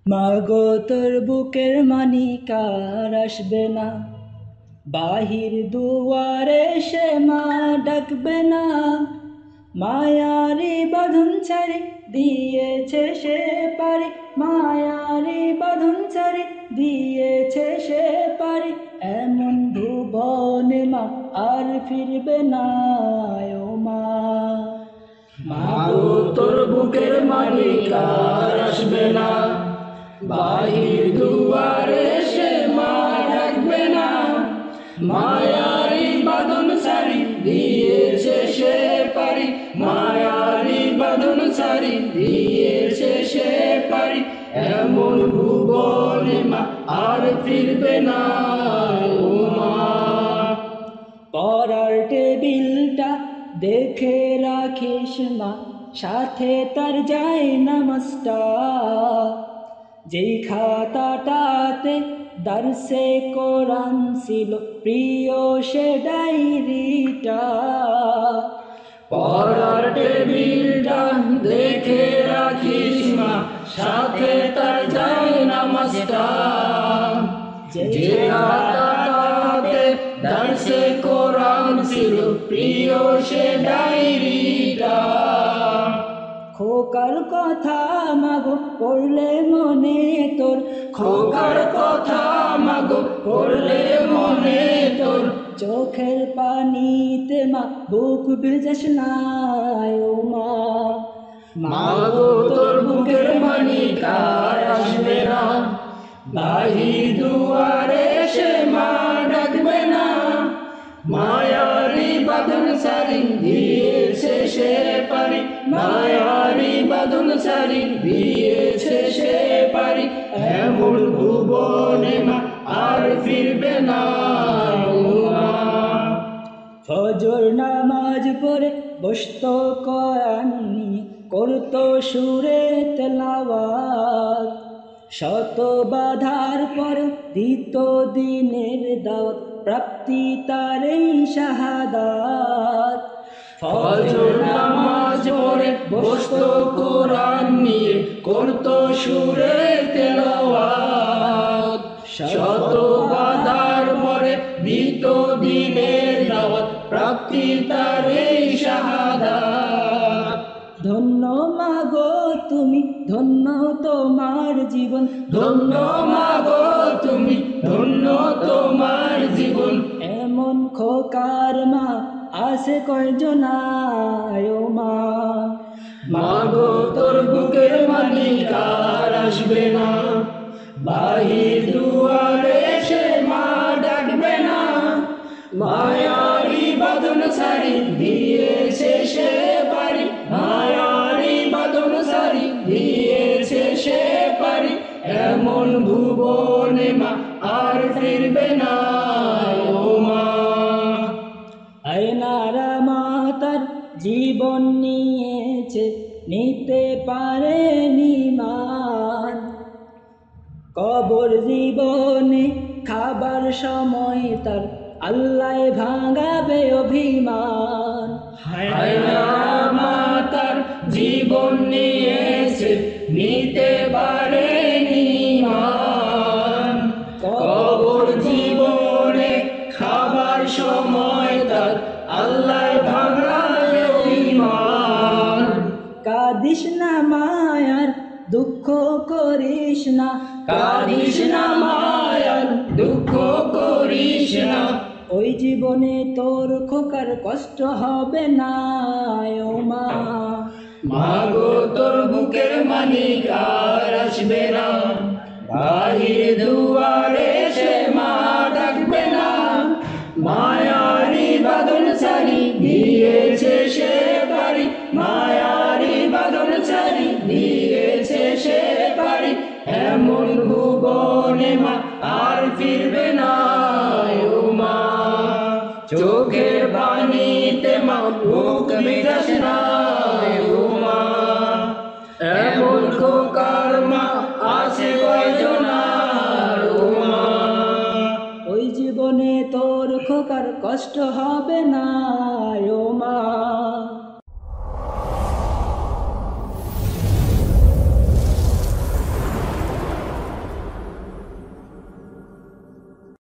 মাগো তোর বুকের মানিকার আসবে না, বাহির দুয়ারে সে মা ডাকবে না। মায়ারি বাঁধন ছাড়ি দিয়েছে সে পারি, মায়ারি বাঁধন ছাড়ি দিয়েছে সে পারি। এমন ভুবনে মা আর ফিরবে না ও মা। মাগো তোর বুকের মানিকার আসবে না, বাহির দুয়ারে সে মা ডাকবে না। মায়ারি বাঁধন ছাড়ি দিয়েছে সে পারি, মায়ারি বাঁধন ছাড়ি দিয়েছে সে পারি। এমন ভুবনে মা আর ফিরবে না ও মা। পড়ার টেবিলটা দেখে রাখিস মা, সাথে তার যায় নামাজটা। যেই খাতাটাতে দারসে কোরআন ছিল, প্রিয় সে ডায়েরিটা। পড়ার টেবিলটা দেখে রাখিস মা, সাথে তার যায় নামাজটা। যে খাতাটাতে দারসে কোরআন ছিল, প্রিয় সে ডায়েরিটা। খোকার কথা মাগো পড়লে মনে তোর, খোকার কথা মাগো পড়লে মনে তোর। চোখের পানিতে মা বুক ভেজাস না ও মা। মাগো তোর বুকের মানিকার আসবে না, বাহির দুয়ারে সে মা ডাকবে না। মায়ারি বাঁধন ছাড়ি দিয়েছে সে পারি, মায়ারি বাঁধন ছাড়ি দিয়েছে সে পারি। এমন ভুবনে মা আর ফিরবে না ও মা। ফজর নামাজ পড়ে বসতো কোরআন নিয়ে, করতো সুরে তেলাওয়াত। শত বাধার পর দিত দিনের দাওয়াত, প্রাপ্তি তার এই শাহাদাত। ফজর নামাজ পড়ে বসতো কোরআন নিয়ে, করতো সুরে তেলাওয়াত। শত বাধার পরে দিত দিনের দাওয়াত, প্রাপ্তি তার এই শাহাদাত। ধন্য মাগো তুমি, ধন্য তোমার জীবন, ধন্য মাগো তুমি, ধন্য তোমার জীবন। এমন খোকার মা আছে কয়জনায় ও মা। মাগো তোর বুকের মানিকার আসবে না, বাহির দুয়ারে সে মা ডাকবে না। মায়ারি বাঁধন ছাড়ি দিয়েছে সে পারি, মায়ারি বাঁধন ছাড়ি দিয়েছে সে পারি। এমন ভুবনে মা আর ফিরবে না ও মা। আয়নারা মাতার জীবন নিয়েছে, নিতে পারেনি মান। কবর জীবনে খাবার সময় তার, আল্লাহ ভাঙাবে অভিমান। হায়নারা মাতার জীবন নিয়েছে, নিতে পারেনি মান। কবর জীবনে খাবার সময় তার, আল্লাহ ভাঙাবে অভিমান। কাঁদিস না মায়ার দুঃখ করিস না, কাঁদিস না মায়ার দুঃখ করিস না। ওই জীবনে তোর খোকার কষ্ট হবে না ও মা। মাগো তোর বুকের মানিকার আসবে না, বাহির দুয়ারে সে মা ডাকবে না। মায়ারি বাঁধন ছাড়ি দিয়েছে সে পারি, মায়ারি বাঁধন ছাড়ি দিয়েছে সে পারি। এমন ভুবনে মা আর ফিরবে না ও মা। চোখের পানিতে মা বুক ভিজাস না ও মা। এমন খোকার মা আছে কয়জনার ও মা। ওই জীবনে তোর খোকার কষ্ট হবে না